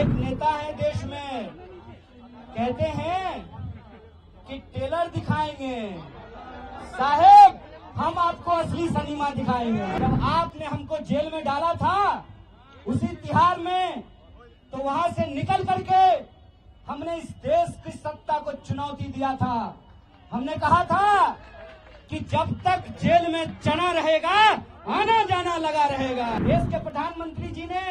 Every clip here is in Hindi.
एक नेता है देश में, कहते हैं कि टेलर दिखाएंगे, साहेब हम आपको असली सिनेमा दिखाएंगे। जब आपने हमको जेल में डाला था उसी तिहार में, तो वहां से निकल करके हमने इस देश की सत्ता को चुनौती दिया था। हमने कहा था कि जब तक जेल में चना रहेगा आना जाना लगा रहेगा। देश के प्रधानमंत्री जी ने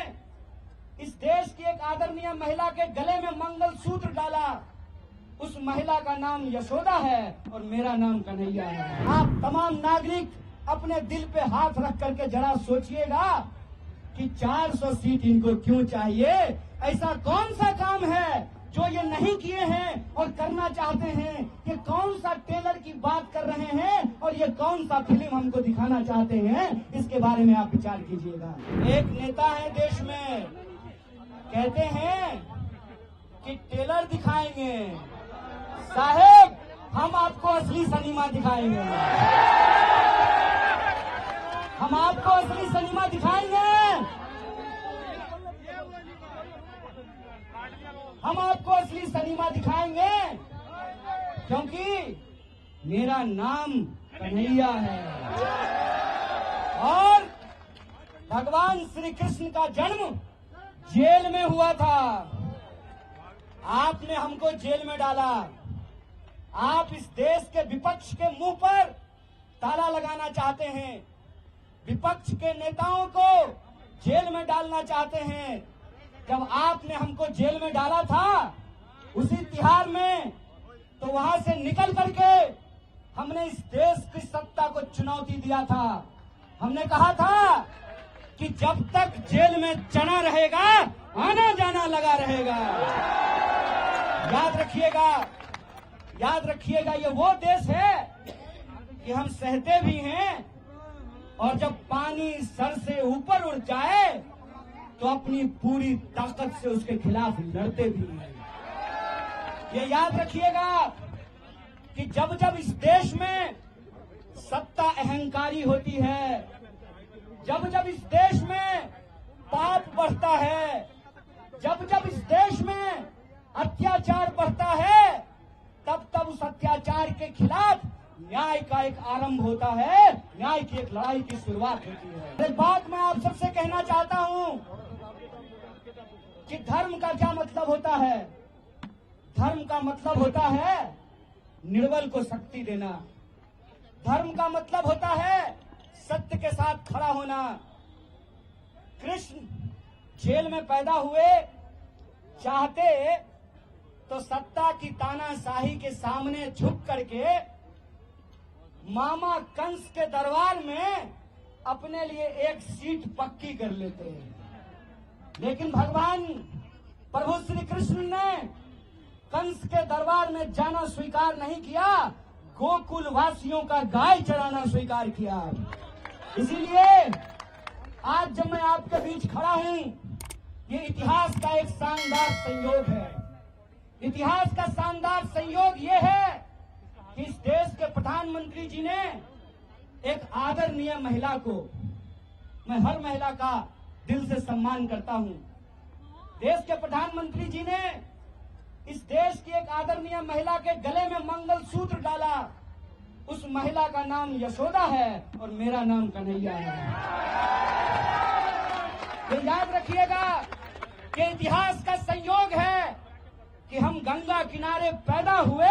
इस देश की एक आदरणीय महिला के गले में मंगलसूत्र डाला। उस महिला का नाम यशोदा है और मेरा नाम कन्हैया है। आप तमाम नागरिक अपने दिल पे हाथ रख करके जरा सोचिएगा कि 400 सीट इनको क्यों चाहिए। ऐसा कौन सा काम है जो ये नहीं किए हैं और करना चाहते हैं? ये कौन सा टेलर की बात कर रहे हैं और ये कौन सा फिल्म हमको दिखाना चाहते हैं? इसके बारे में आप विचार कीजिएगा। एक नेता है देश में, कहते हैं कि टेलर दिखाएंगे, साहेब हम आपको असली सिनेमा दिखाएंगे। हम आपको असली सिनेमा दिखाएंगे। हम आपको असली सिनेमा दिखाएंगे क्योंकि मेरा नाम कन्हैया है और भगवान श्री कृष्ण का जन्म जेल में हुआ था। आपने हमको जेल में डाला। आप इस देश के विपक्ष के मुंह पर ताला लगाना चाहते हैं, विपक्ष के नेताओं को जेल में डालना चाहते हैं। जब आपने हमको जेल में डाला था उसी तिहार में, तो वहां से निकल करके हमने इस देश की सत्ता को चुनौती दिया था। हमने कहा था कि जब तक जेल में चना रहेगा आना जाना लगा रहेगा। याद रखिएगा, याद रखिएगा, ये वो देश है कि हम सहते भी हैं और जब पानी सर से ऊपर उड़ जाए तो अपनी पूरी ताकत से उसके खिलाफ लड़ते भी हैं। ये याद रखिएगा कि जब जब इस देश में सत्ता अहंकारी होती है, जब जब इस देश में पाप बढ़ता है, जब जब इस देश में अत्याचार बढ़ता है, तब तब उस अत्याचार के खिलाफ न्याय का एक आरंभ होता है, न्याय की एक लड़ाई की शुरुआत होती है। एक बात मैं आप सबसे कहना चाहता हूं कि धर्म का क्या मतलब होता है। धर्म का मतलब होता है निर्बल को शक्ति देना। धर्म का मतलब होता है सत्य के साथ खड़ा होना। कृष्ण जेल में पैदा हुए, चाहते तो सत्ता की तानाशाही के सामने झुक करके मामा कंस के दरबार में अपने लिए एक सीट पक्की कर लेते हैं। लेकिन भगवान प्रभु श्री कृष्ण ने कंस के दरबार में जाना स्वीकार नहीं किया, गोकुल वासियों का गाय चराना स्वीकार किया। इसीलिए आज जब मैं आपके बीच खड़ा हूं, ये इतिहास का एक शानदार संयोग है। इतिहास का शानदार संयोग ये है कि इस देश के प्रधानमंत्री जी ने एक आदरणीय महिला को, मैं हर महिला का दिल से सम्मान करता हूं, देश के प्रधानमंत्री जी ने इस देश की एक आदरणीय महिला के गले में मंगलसूत्र डाला। उस महिला का नाम यशोदा है और मेरा नाम कन्हैया है। ये याद रखिएगा कि इतिहास का संयोग है कि हम गंगा किनारे पैदा हुए,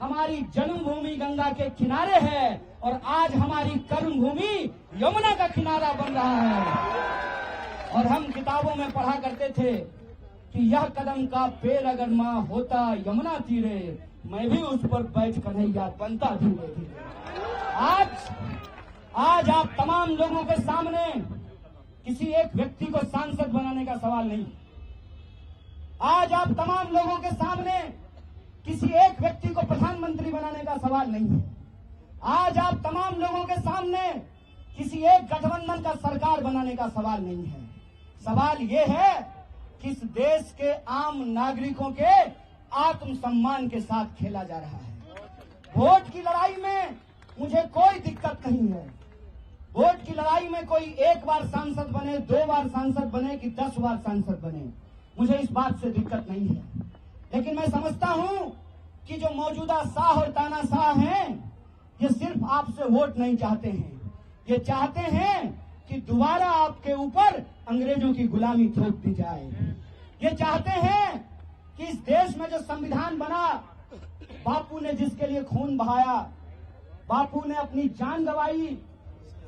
हमारी जन्मभूमि गंगा के किनारे है और आज हमारी कर्मभूमि यमुना का किनारा बन रहा है। और हम किताबों में पढ़ा करते थे कि यह कदम का पेड़ अगर माँ होता यमुना तीरे, मैं भी उस पर बैठ कन्हैया बनता धीरे धीरे। आज आप तमाम लोगों के सामने किसी एक व्यक्ति को सांसद बनाने का सवाल नहीं। आज आप तमाम लोगों के सामने किसी एक व्यक्ति को प्रधानमंत्री बनाने का सवाल नहीं है। आज आप तमाम लोगों के सामने किसी एक गठबंधन का सरकार बनाने का सवाल नहीं है। सवाल ये है कि इस देश के आम नागरिकों के आत्मसम्मान के साथ खेला जा रहा है। वोट की लड़ाई में मुझे कोई दिक्कत नहीं है। वोट की लड़ाई में कोई एक बार सांसद बने, 2 बार सांसद बने कि 10 बार सांसद बने, मुझे इस बात से दिक्कत नहीं है। लेकिन मैं समझता हूं कि जो मौजूदा शाह और तानाशाह हैं, ये सिर्फ आपसे वोट नहीं चाहते हैं, ये चाहते हैं कि दोबारा आपके ऊपर अंग्रेजों की गुलामी थोप दी जाए। ये चाहते हैं कि इस देश में जो संविधान बना, बापू ने जिसके लिए खून बहाया, बापू ने अपनी जान गंवाई।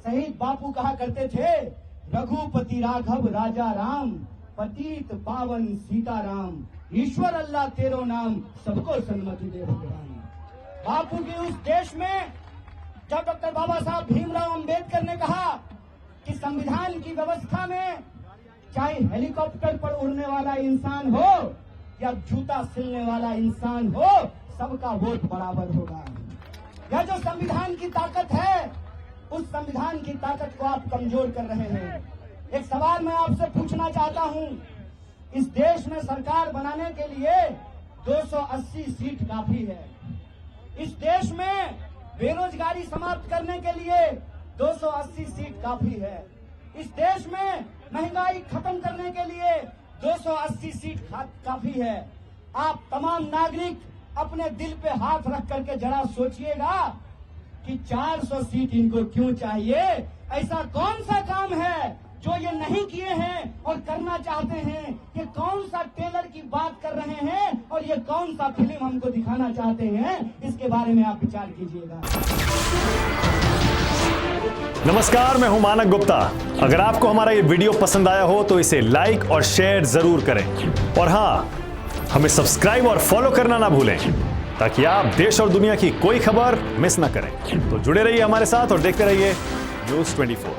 शहीद बापू कहा करते थे, रघुपति राघव राजा राम, पतित पावन सीताराम, ईश्वर अल्लाह तेरो नाम, सबको सन्मति दे भगवान। बापू के उस देश में जब डॉक्टर बाबा साहब भीमराव अंबेडकर ने कहा कि संविधान की व्यवस्था में चाहे हेलीकॉप्टर पर उड़ने वाला इंसान हो या जूता सिलने वाला इंसान हो, सबका वोट बराबर होगा। यह जो संविधान की ताकत है, उस संविधान की ताकत को आप कमजोर कर रहे हैं। एक सवाल मैं आपसे पूछना चाहता हूं, इस देश में सरकार बनाने के लिए 280 सीट काफी है। इस देश में बेरोजगारी समाप्त करने के लिए 280 सीट काफी है। इस देश में महंगाई खत्म करने के लिए 280 सीट काफी है। आप तमाम नागरिक अपने दिल पे हाथ रख करके जरा सोचिएगा कि 400 सीट इनको क्यों चाहिए। ऐसा कौन सा काम है जो ये नहीं किए हैं और करना चाहते हैं? ये कौन सा टेलर की बात कर रहे हैं और ये कौन सा फिल्म हमको दिखाना चाहते हैं? इसके बारे में आप विचार कीजिएगा। नमस्कार, मैं हूं मानक गुप्ता। अगर आपको हमारा ये वीडियो पसंद आया हो तो इसे लाइक और शेयर जरूर करें, और हाँ, हमें सब्सक्राइब और फॉलो करना ना भूलें ताकि आप देश और दुनिया की कोई खबर मिस ना करें। तो जुड़े रहिए हमारे साथ और देखते रहिए News 24।